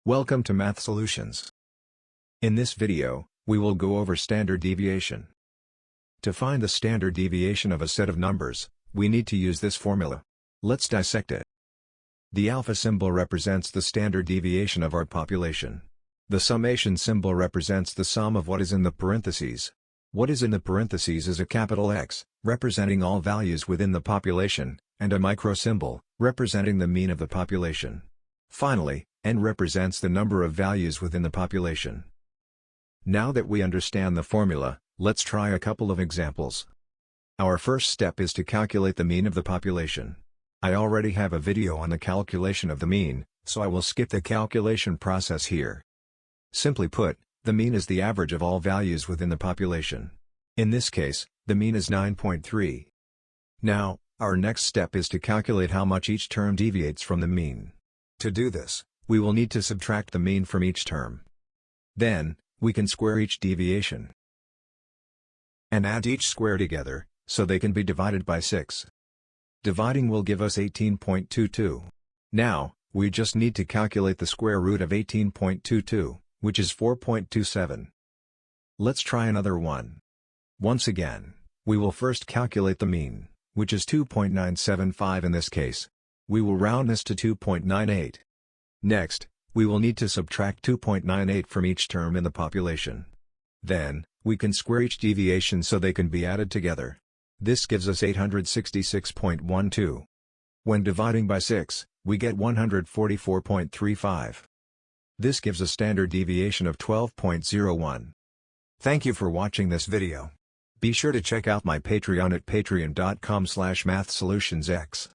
Welcome to Math Solutions. In this video, we will go over standard deviation. To find the standard deviation of a set of numbers, we need to use this formula. Let's dissect it. The alpha symbol represents the standard deviation of our population. The summation symbol represents the sum of what is in the parentheses. What is in the parentheses is a capital X, representing all values within the population, and a micro symbol, representing the mean of the population. Finally, N represents the number of values within the population. Now that we understand the formula, let's try a couple of examples. Our first step is to calculate the mean of the population. I already have a video on the calculation of the mean, so I will skip the calculation process here. Simply put, the mean is the average of all values within the population. In this case, the mean is 9.3. Now, our next step is to calculate how much each term deviates from the mean. To do this, we will need to subtract the mean from each term. Then, we can square each deviation and add each square together, so they can be divided by 6. Dividing will give us 18.22. Now, we just need to calculate the square root of 18.22, which is 4.27. Let's try another one. Once again, we will first calculate the mean, which is 2.975 in this case. We will round this to 2.98. Next, we will need to subtract 2.98 from each term in the population. Then, we can square each deviation so they can be added together. This gives us 866.12. When dividing by 6, we get 144.35. This gives a standard deviation of 12.01. Thank you for watching this video. Be sure to check out my Patreon at patreon.com/mathsolutionsx.